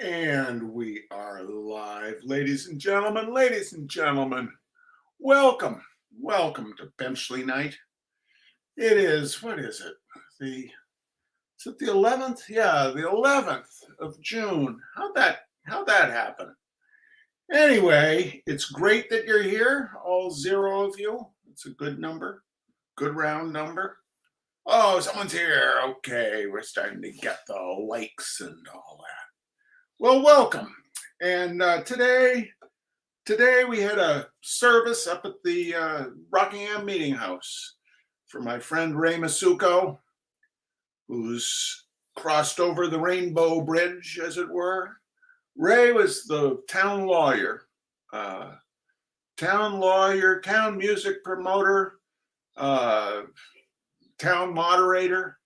And we are live, ladies and gentlemen. Ladies and gentlemen, welcome. Welcome to Benchley Night. It is, what is it? Is it the 11th? Yeah, the 11th of June. How'd that happen? Anyway, it's great that you're here, all zero of you. It's a good number, good round number. Oh, someone's here. Okay, we're starting to get the likes and all that. Well, welcome. And today we had a service up at the Rockingham Meeting House for my friend Ray Massucco, who's crossed over the Rainbow Bridge, as it were. Ray was the town lawyer, town music promoter, uh, town moderator.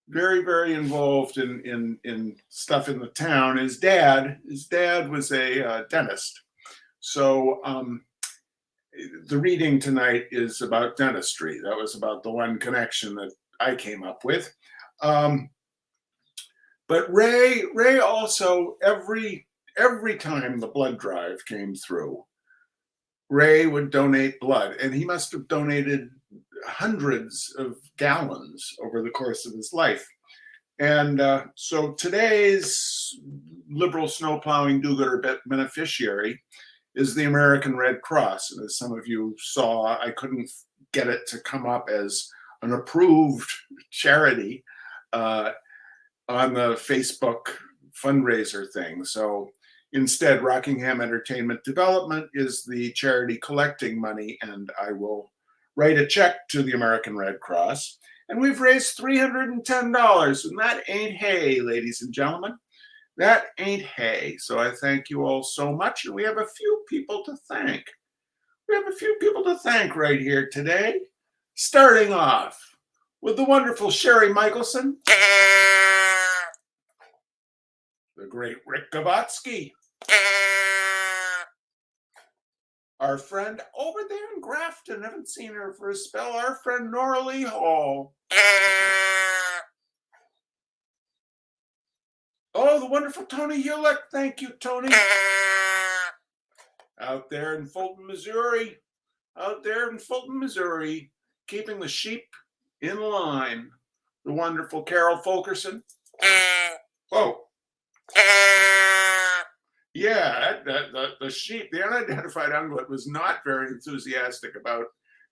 Very, very involved in stuff in the town. His dad was a dentist. So the reading tonight is about dentistry. That was about the one connection that I came up with. But Ray also every time the blood drive came through, Ray would donate blood, and he must have donated hundreds of gallons over the course of his life. And so today's liberal snowplowing do-gooder beneficiary is the American Red Cross. And as some of you saw, I couldn't get it to come up as an approved charity on the Facebook fundraiser thing. So instead, Rockingham Entertainment Development is the charity collecting money, and I will write a check to the American Red Cross. And we've raised $310, and that ain't hay, ladies and gentlemen. That ain't hay. So I thank you all so much, and we have a few people to thank. Right here today, starting off with the wonderful Sherry Michelson, the great Rick Gavatsky, our friend over there in Grafton, haven't seen her for a spell, our friend Nora Lee Hall. Oh, the wonderful Tony Hewlett. Thank you, Tony. Out there in Fulton, Missouri. Keeping the sheep in line. The wonderful Carol Fulkerson. Oh. Yeah, the sheep, the unidentified ungulate was not very enthusiastic about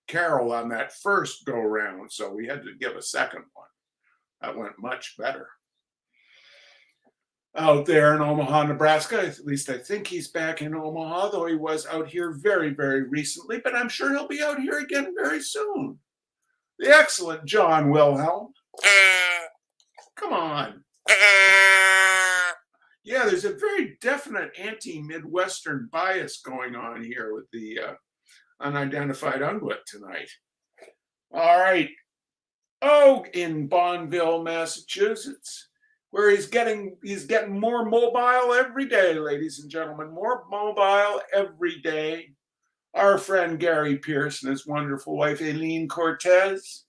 Carol on that first go round, so we had to give a second one. That went much better. Out there in Omaha, Nebraska, at least I think he's back in Omaha, though he was out here very, very recently, but I'm sure he'll be out here again very soon. The excellent John Wilhelm. Come on. Yeah, there's a very definite anti-Midwestern bias going on here with the unidentified ungulate tonight. All right. Oh, in Bonneville, Massachusetts, where he's getting more mobile every day, ladies and gentlemen, more mobile every day. Our friend Gary Pierce and his wonderful wife, Aileen Cortez.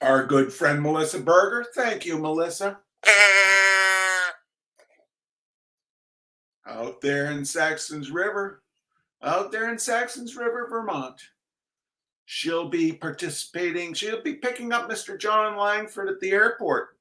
Our good friend Melissa Berger. Thank you, Melissa. Out there in Saxon's River, Vermont. She'll be picking up Mr. John Langford at the airport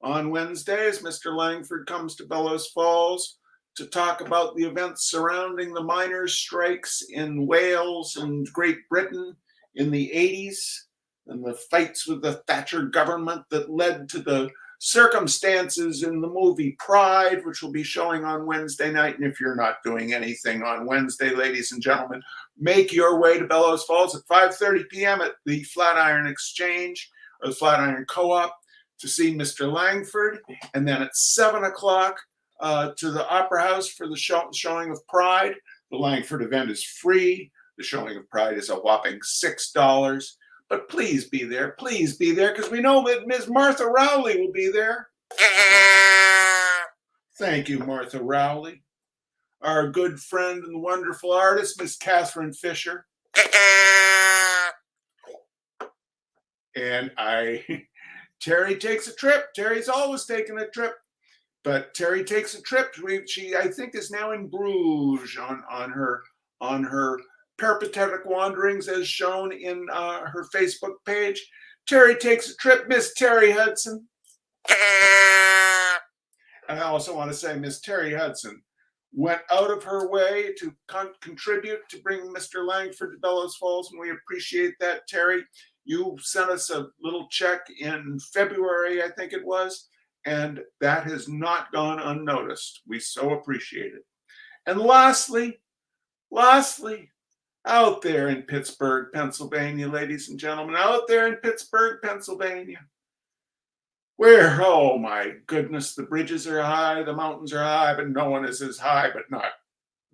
on Wednesday as Mr. Langford comes to Bellows Falls to talk about the events surrounding the miners' strikes in Wales and Great Britain in the 80s. And the fights with the Thatcher government that led to the circumstances in the movie Pride, which will be showing on Wednesday night. And if you're not doing anything on Wednesday, ladies and gentlemen, make your way to Bellows Falls at 5:30 p.m. at the Flatiron Exchange or the Flatiron Co-op to see Mr. Langford. And then at 7 o'clock to the Opera House for the showing of Pride. The Langford event is free. The showing of Pride is a whopping $6. But please be there, because we know that Ms. Martha Rowley will be there. Thank you, Martha Rowley. Our good friend and wonderful artist, Miss Catherine Fisher. And Terry takes a trip. Terry's always taking a trip. But Terry takes a trip. She, I think, is now in Bruges on her peripatetic wanderings, as shown in her Facebook page. Terry takes a trip. Miss Terry Hudson. And I also want to say Miss Terry Hudson went out of her way to contribute to bring Mr. Langford to Bellows Falls, and we appreciate that, Terry. You sent us a little check in February, I think it was, and that has not gone unnoticed. We so appreciate it. And lastly, out there in Pittsburgh, Pennsylvania, ladies and gentlemen, out there in Pittsburgh, Pennsylvania, where, oh my goodness, the bridges are high, the mountains are high, but no one is as high, but not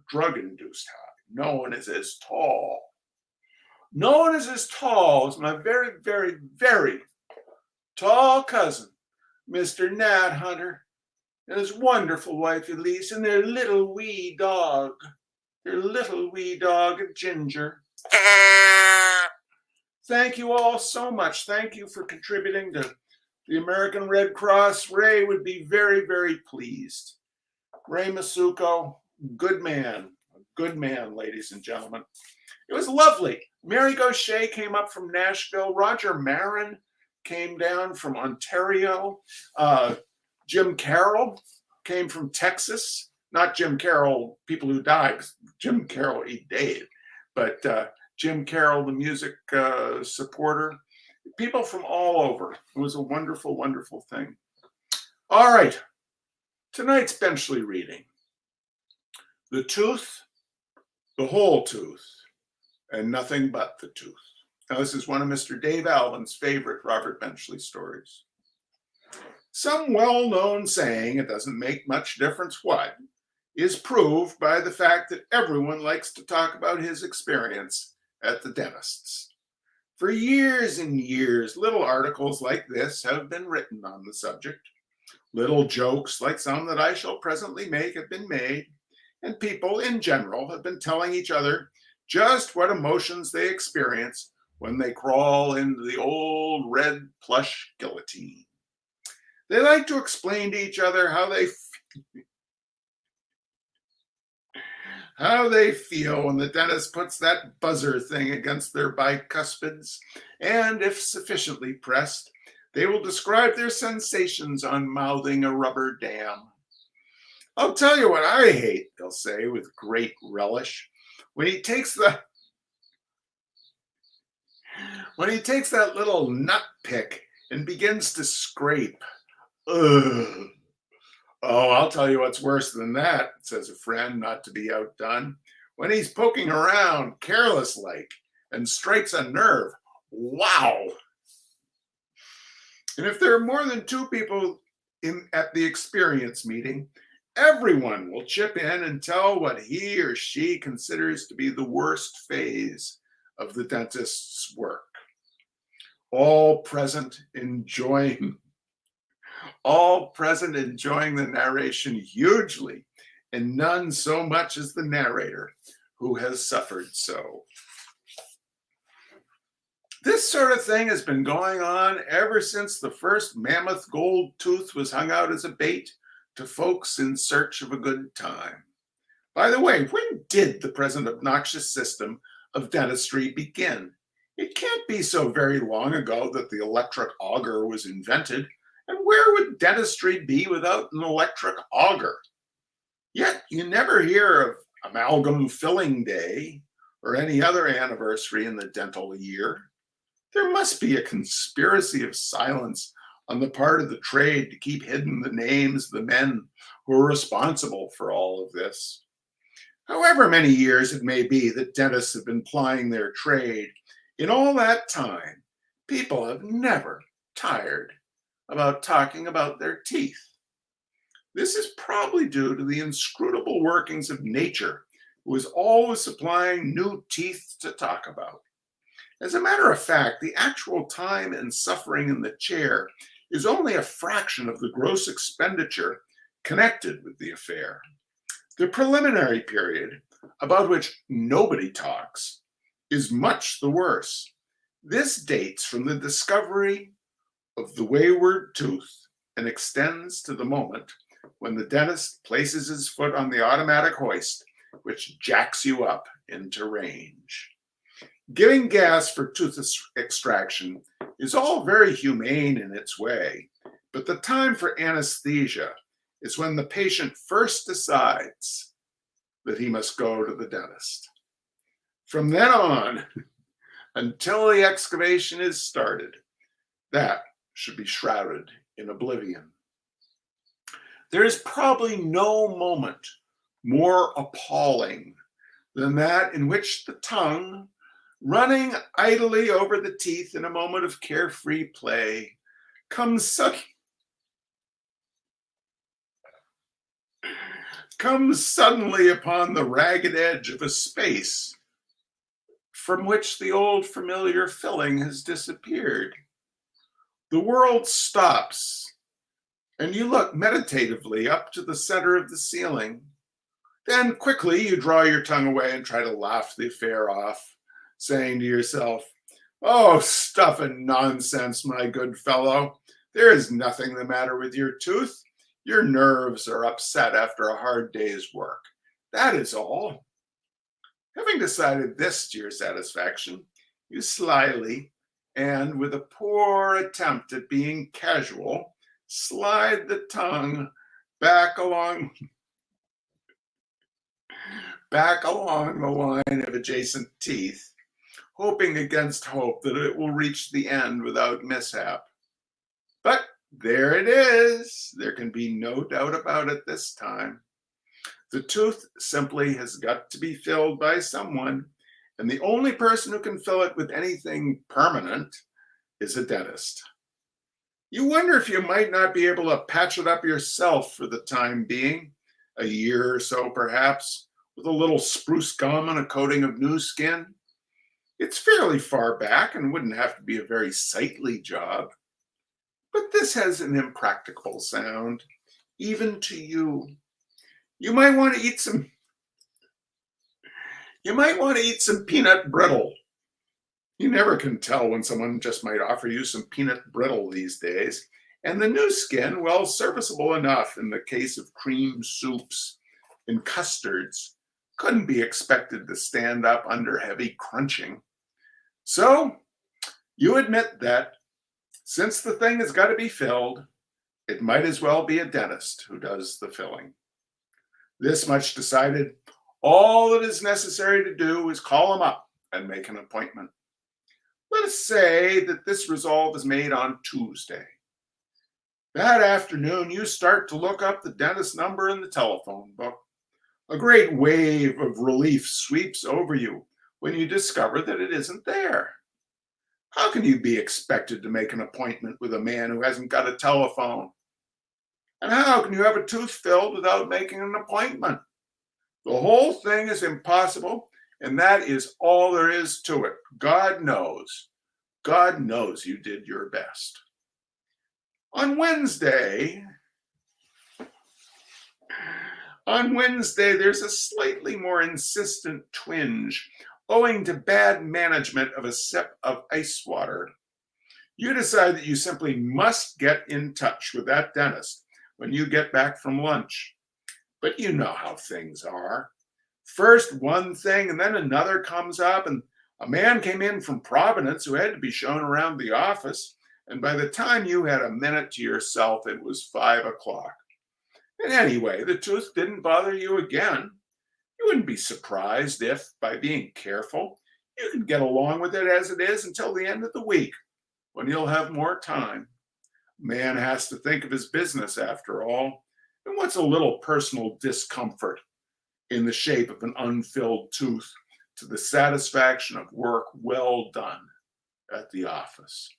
drug-induced high. No one is as tall. No one is as tall as my very, very, very tall cousin, Mr. Nat Hunter, and his wonderful wife, Elise, and their little wee dog, Ginger. Thank you all so much. Thank you for contributing to the American Red Cross. Ray would be very, very pleased. Ray Massucco, good man, ladies and gentlemen. It was lovely. Mary Gaucher came up from Nashville. Roger Marin came down from Ontario. Jim Carroll came from Texas. Not Jim Carroll, people who died. Jim Carroll, he died. But Jim Carroll, the music supporter. People from all over. It was a wonderful, wonderful thing. All right. Tonight's Benchley reading. The Tooth, the Whole Tooth, and Nothing But the Tooth. Now, this is one of Mr. Dave Alvin's favorite Robert Benchley stories. Some well-known saying, it doesn't make much difference what, is proved by the fact that everyone likes to talk about his experience at the dentist's. For years and years, little articles like this have been written on the subject. Little jokes like some that I shall presently make have been made, and people in general have been telling each other just what emotions they experience when they crawl into the old red plush guillotine. They like to explain to each other how they feel when the dentist puts that buzzer thing against their bicuspids, and if sufficiently pressed, they will describe their sensations on mouthing a rubber dam. I'll tell you what I hate, they'll say with great relish, when he takes that little nut pick and begins to scrape. Ugh. Oh, I'll tell you what's worse than that, says a friend, not to be outdone. When he's poking around, careless-like, and strikes a nerve. Wow! And if there are more than two people at the experience meeting, everyone will chip in and tell what he or she considers to be the worst phase of the dentist's work. All present enjoying the narration hugely, and none so much as the narrator, who has suffered so. This sort of thing has been going on ever since the first mammoth gold tooth was hung out as a bait to folks in search of a good time. By the way, when did the present obnoxious system of dentistry begin? It can't be so very long ago that the electric auger was invented. And where would dentistry be without an electric auger? Yet you never hear of amalgam filling day or any other anniversary in the dental year. There must be a conspiracy of silence on the part of the trade to keep hidden the names of the men who are responsible for all of this. However many years it may be that dentists have been plying their trade, in all that time, people have never tired about talking about their teeth. This is probably due to the inscrutable workings of nature, who is always supplying new teeth to talk about. As a matter of fact, the actual time and suffering in the chair is only a fraction of the gross expenditure connected with the affair. The preliminary period, about which nobody talks, is much the worse. This dates from the discovery of the wayward tooth and extends to the moment when the dentist places his foot on the automatic hoist, which jacks you up into range. Giving gas for tooth extraction is all very humane in its way, but the time for anesthesia is when the patient first decides that he must go to the dentist. From then on, until the excavation is started, that should be shrouded in oblivion. There is probably no moment more appalling than that in which the tongue, running idly over the teeth in a moment of carefree play, comes suddenly upon the ragged edge of a space from which the old familiar filling has disappeared. The world stops, and you look meditatively up to the center of the ceiling. Then quickly you draw your tongue away and try to laugh the affair off, saying to yourself, "Oh, stuff and nonsense, my good fellow. There is nothing the matter with your tooth. Your nerves are upset after a hard day's work. That is all." Having decided this to your satisfaction, you slyly, and with a poor attempt at being casual, slide the tongue back along the line of adjacent teeth, hoping against hope that it will reach the end without mishap. But there it is. There can be no doubt about it this time. The tooth simply has got to be filled by someone, and the only person who can fill it with anything permanent is a dentist. You wonder if you might not be able to patch it up yourself for the time being, a year or so perhaps, with a little spruce gum and a coating of new skin. It's fairly far back and wouldn't have to be a very sightly job. But this has an impracticable sound, even to you. You might want to eat some peanut brittle. You never can tell when someone just might offer you some peanut brittle these days. And the new skin, well, serviceable enough in the case of cream soups and custards, couldn't be expected to stand up under heavy crunching. So you admit that since the thing has got to be filled, it might as well be a dentist who does the filling. This much decided, all that is necessary to do is call him up and make an appointment. Let us say that this resolve is made on Tuesday. That afternoon, you start to look up the dentist number in the telephone book. A great wave of relief sweeps over you when you discover that it isn't there. How can you be expected to make an appointment with a man who hasn't got a telephone? And how can you have a tooth filled without making an appointment? The whole thing is impossible, and that is all there is to it. God knows you did your best. On Wednesday, there's a slightly more insistent twinge owing to bad management of a sip of ice water. You decide that you simply must get in touch with that dentist when you get back from lunch. But you know how things are. First one thing and then another comes up, and a man came in from Providence who had to be shown around the office, and by the time you had a minute to yourself, it was 5 o'clock. And anyway, the tooth didn't bother you again. You wouldn't be surprised if, by being careful, you can get along with it as it is until the end of the week, when you'll have more time. Man has to think of his business after all, and what's a little personal discomfort in the shape of an unfilled tooth to the satisfaction of work well done at the office?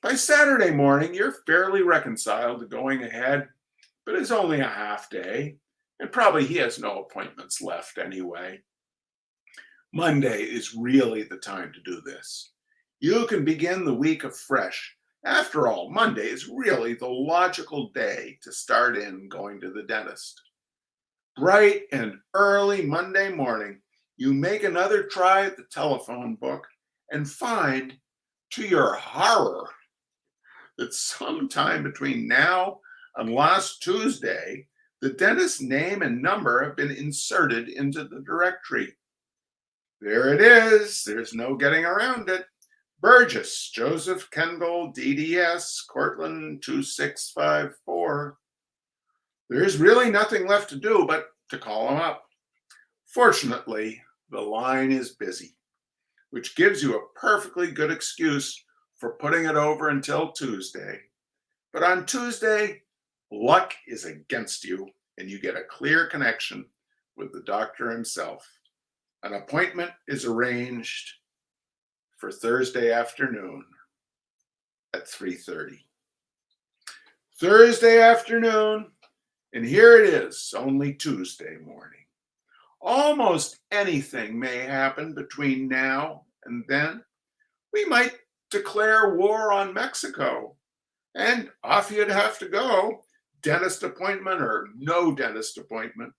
By Saturday morning, you're fairly reconciled to going ahead, but it's only a half day, and probably he has no appointments left anyway. Monday is really the time to do this. You can begin the week afresh. After all, Monday is really the logical day to start in going to the dentist. Bright and early Monday morning, you make another try at the telephone book and find, to your horror, that sometime between now and last Tuesday, the dentist's name and number have been inserted into the directory. There it is. There's no getting around it. Burgess, Joseph Kendall, DDS, Cortland 2654. There's really nothing left to do but to call him up. Fortunately, the line is busy, which gives you a perfectly good excuse for putting it over until Tuesday. But on Tuesday, luck is against you and you get a clear connection with the doctor himself. An appointment is arranged for Thursday afternoon at 3:30. Thursday afternoon, and here it is, only Tuesday morning. Almost anything may happen between now and then. We might declare war on Mexico, and off you'd have to go, dentist appointment or no dentist appointment.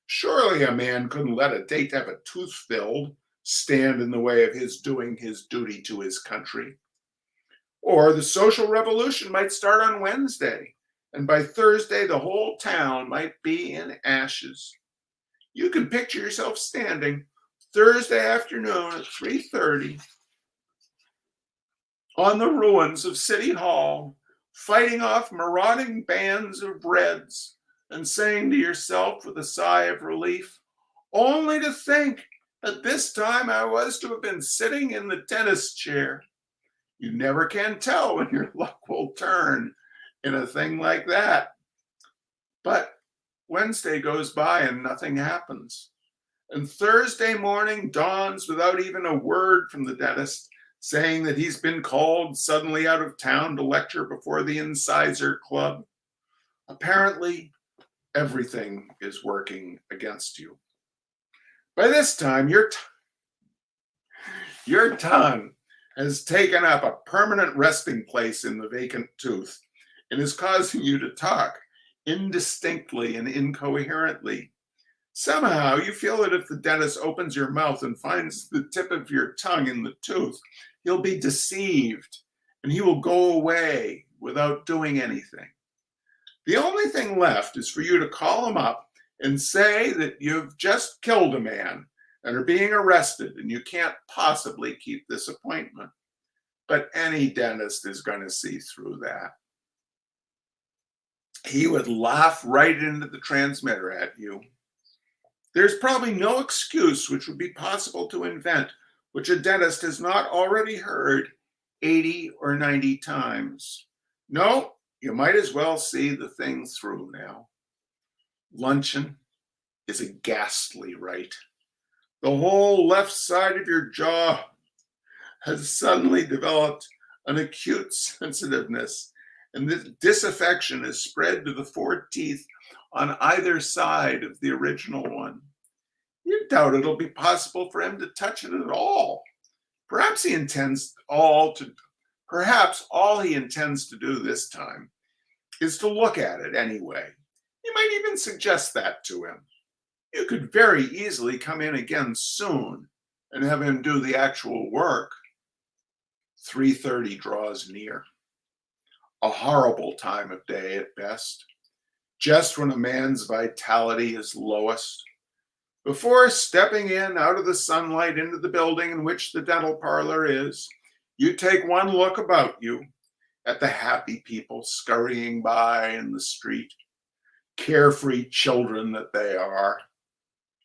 Surely a man couldn't let a date to have a tooth filled stand in the way of his doing his duty to his country. Or the social revolution might start on Wednesday, and by Thursday the whole town might be in ashes. You can picture yourself standing Thursday afternoon at 3:30 on the ruins of City Hall, fighting off marauding bands of Reds and saying to yourself with a sigh of relief, only to think that this time I was to have been sitting in the dentist chair. You never can tell when your luck will turn in a thing like that. But Wednesday goes by and nothing happens. And Thursday morning dawns without even a word from the dentist saying that he's been called suddenly out of town to lecture before the Incisor Club. Apparently, everything is working against you. By this time, your tongue has taken up a permanent resting place in the vacant tooth and is causing you to talk indistinctly and incoherently. Somehow you feel that if the dentist opens your mouth and finds the tip of your tongue in the tooth, he'll be deceived and he will go away without doing anything. The only thing left is for you to call him up and say that you've just killed a man and are being arrested and you can't possibly keep this appointment. But any dentist is going to see through that. He would laugh right into the transmitter at you. There's probably no excuse which would be possible to invent which a dentist has not already heard 80 or 90 times. No, you might as well see the thing through now. Luncheon is a ghastly rite. The whole left side of your jaw has suddenly developed an acute sensitiveness, and this disaffection is spread to the 4 teeth on either side of the original one. You doubt it'll be possible for him to touch it at all. Perhaps all he intends to do this time is to look at it anyway. You might even suggest that to him. You could very easily come in again soon and have him do the actual work. 3:30 draws near. A horrible time of day at best, just when a man's vitality is lowest. Before stepping in out of the sunlight into the building in which the dental parlor is, you take one look about you at the happy people scurrying by in the street, carefree children that they are.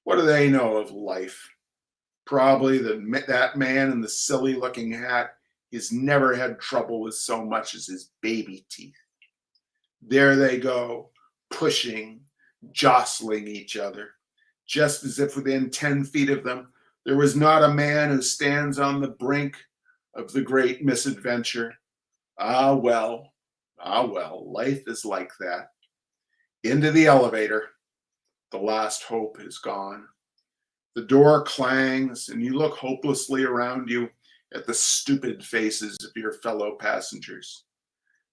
What do they know of life? Probably that man in the silly-looking hat has never had trouble with so much as his baby teeth. There they go, pushing, jostling each other, just as if within 10 feet of them there was not a man who stands on the brink of the great misadventure. Ah, well, life is like that. Into the elevator. The last hope is gone. The door clangs, and you look hopelessly around you at the stupid faces of your fellow passengers.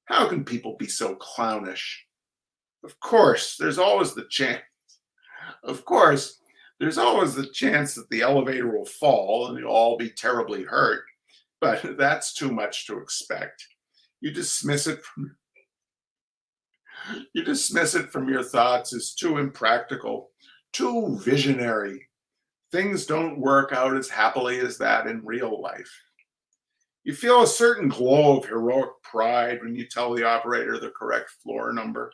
How can people be so clownish? Of course, there's always the chance that the elevator will fall and you'll all be terribly hurt, but that's too much to expect. You dismiss it from your thoughts as too impractical, too visionary. Things don't work out as happily as that in real life. You feel a certain glow of heroic pride when you tell the operator the correct floor number.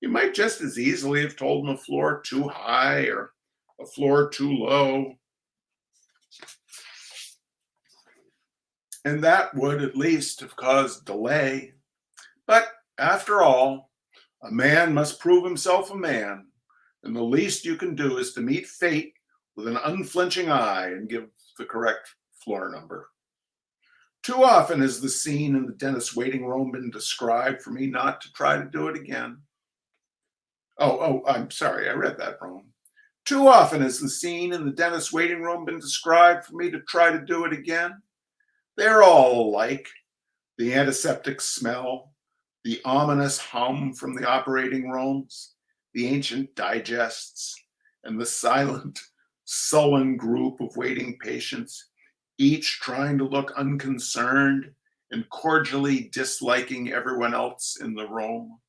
You might just as easily have told him a floor too high or a floor too low. And that would at least have caused delay. But after all, a man must prove himself a man, and the least you can do is to meet fate with an unflinching eye and give the correct floor number. Too often has the scene in the dentist's waiting room been described for me not to try to do it again. I'm sorry, I read that wrong. Too often has the scene in the dentist's waiting room been described for me to try to do it again. They're all alike. The antiseptic smell, the ominous hum from the operating rooms, the ancient digests, and the silent, sullen group of waiting patients, each trying to look unconcerned and cordially disliking everyone else in the room.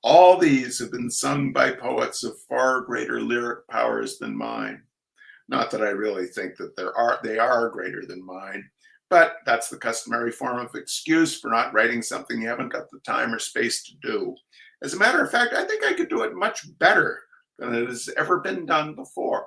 All these have been sung by poets of far greater lyric powers than mine. Not that I really think that they are greater than mine, but that's the customary form of excuse for not writing something you haven't got the time or space to do. As a matter of fact, I think I could do it much better than it has ever been done before.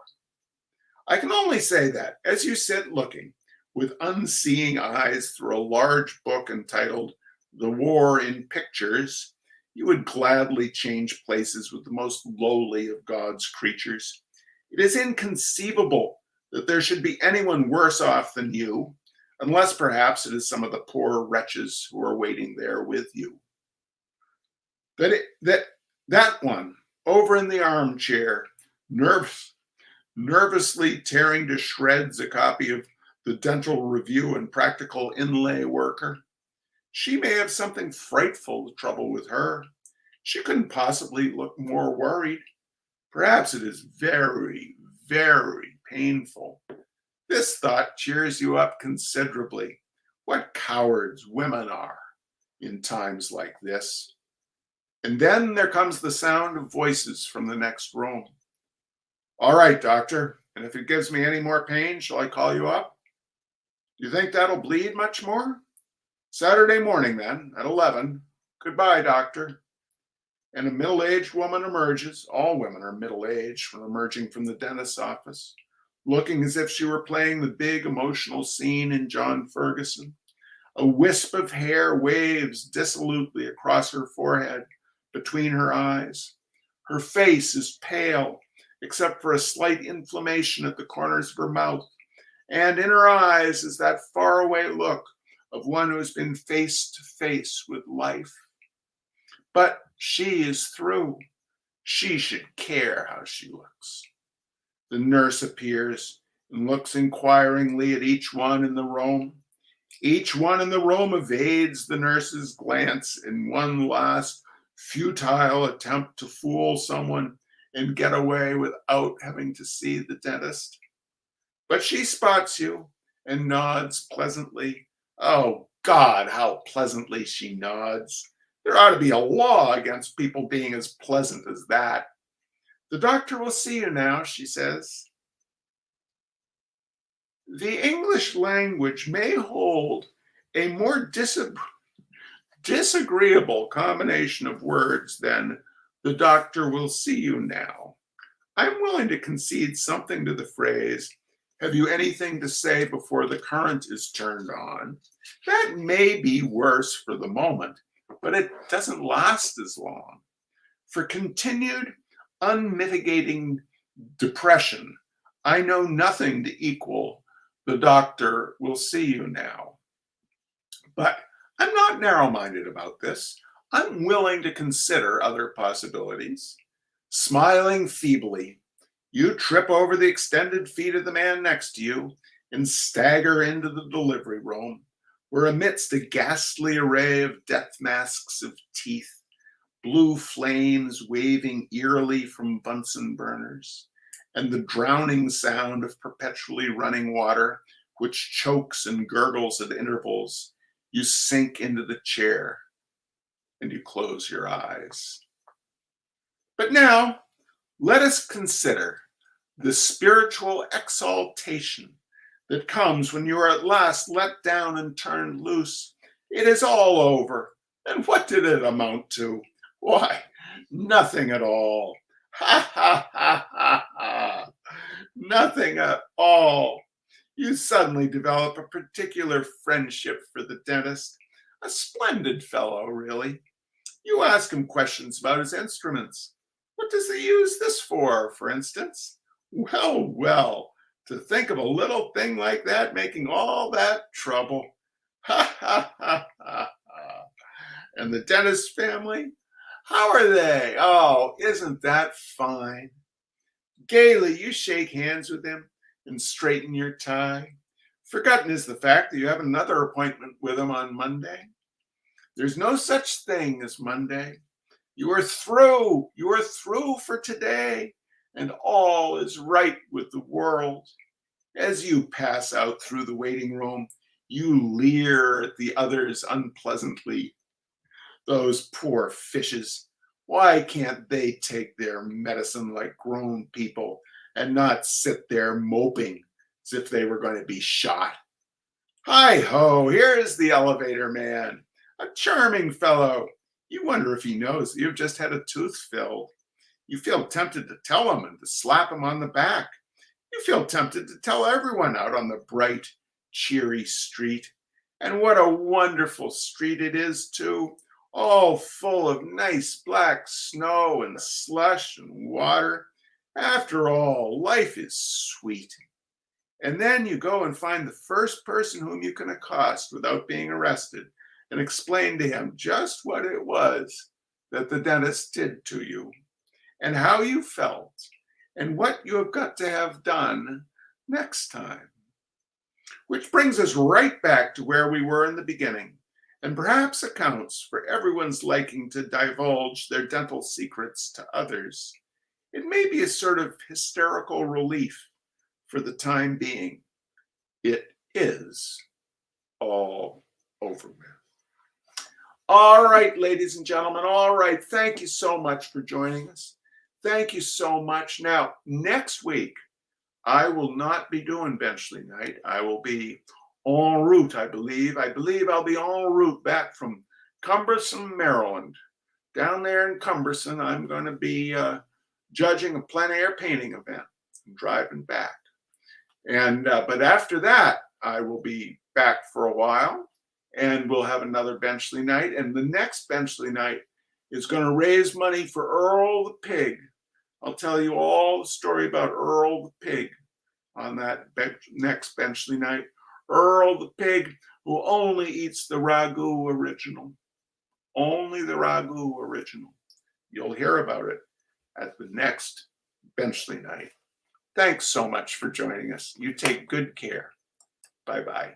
I can only say that as you sit looking with unseeing eyes through a large book entitled The War in Pictures, you would gladly change places with the most lowly of God's creatures. It is inconceivable that there should be anyone worse off than you, unless perhaps it is some of the poor wretches who are waiting there with you. That one over in the armchair, nervously tearing to shreds a copy of the Dental Review and Practical Inlay Worker. She may have something frightful the trouble with her. She couldn't possibly look more worried. Perhaps it is very, very painful. This thought cheers you up considerably. What cowards women are in times like this. And then there comes the sound of voices from the next room. All right, doctor, and if it gives me any more pain, shall I call you up? You think that'll bleed much more? Saturday morning then, at 11. Goodbye, doctor. And a middle-aged woman emerges. All women are middle-aged when emerging from the dentist's office, looking as if she were playing the big emotional scene in John Ferguson. A wisp of hair waves dissolutely across her forehead between her eyes. Her face is pale, except for a slight inflammation at the corners of her mouth. And in her eyes is that faraway look of one who has been face to face with life. But she is through. She should care how she looks. The nurse appears and looks inquiringly at each one in the room. Each one in the room evades the nurse's glance in one last futile attempt to fool someone and get away without having to see the dentist. But she spots you and nods pleasantly. Oh God, how pleasantly she nods. There ought to be a law against people being as pleasant as that. The doctor will see you now, she says. The English language may hold a more disagreeable combination of words than the doctor will see you now. I'm willing to concede something to the phrase, have you anything to say before the current is turned on? That may be worse for the moment, but it doesn't last as long. For continued, unmitigating depression, I know nothing to equal the doctor will see you now. But I'm not narrow-minded about this. I'm willing to consider other possibilities. Smiling feebly, you trip over the extended feet of the man next to you and stagger into the delivery room, where amidst a ghastly array of death masks of teeth, blue flames waving eerily from Bunsen burners, and the drowning sound of perpetually running water, which chokes and gurgles at intervals, You sink into the chair and you close your eyes. But now, let us consider the spiritual exaltation that comes when you are at last let down and turned loose. It is all over. And what did it amount to? Why, nothing at all. Ha ha ha ha ha. Nothing at all. You suddenly develop a particular friendship for the dentist. A splendid fellow, really. You ask him questions about his instruments. What does he use this for instance? Well, well, to think of a little thing like that making all that trouble. Ha ha ha ha ha. And the dentist family? How are they? Oh, isn't that fine? Gaily, you shake hands with him and straighten your tie. Forgotten is the fact that you have another appointment with him on Monday. There's no such thing as Monday. You are through. You are through for today, and all is right with the world. As you pass out through the waiting room, you leer at the others unpleasantly. Those poor fishes. Why can't they take their medicine like grown people and not sit there moping as if they were going to be shot? Hi ho, here is the elevator man, a charming fellow. You wonder if he knows that you've just had a tooth filled. You feel tempted to tell him and to slap him on the back. You feel tempted to tell everyone out on the bright, cheery street. And what a wonderful street it is, too. All full of nice black snow and slush and water. After all, life is sweet. And then you go and find the first person whom you can accost without being arrested and explain to him just what it was that the dentist did to you and how you felt and what you have got to have done next time. Which brings us right back to where we were in the beginning, and perhaps accounts for everyone's liking to divulge their dental secrets to others. It may be a sort of hysterical relief for the time being. It is all over with. All right, ladies and gentlemen, all right. Thank you so much for joining us. Thank you so much. Now, next week, I will not be doing Benchley Night. I will be en route, I believe. I believe I'll be en route back from Cumberson, Maryland. Down there in Cumberson, I'm going to be judging a plein air painting event and driving back. And but after that, I will be back for a while, and we'll have another Benchley Night. And the next Benchley Night is going to raise money for Earl the Pig. I'll tell you all the story about Earl the Pig on that next Benchley Night. Earl the Pig, who only eats the ragu original. Only the ragu original. You'll hear about it at the next Benchley Night. Thanks so much for joining us. You take good care. Bye-bye.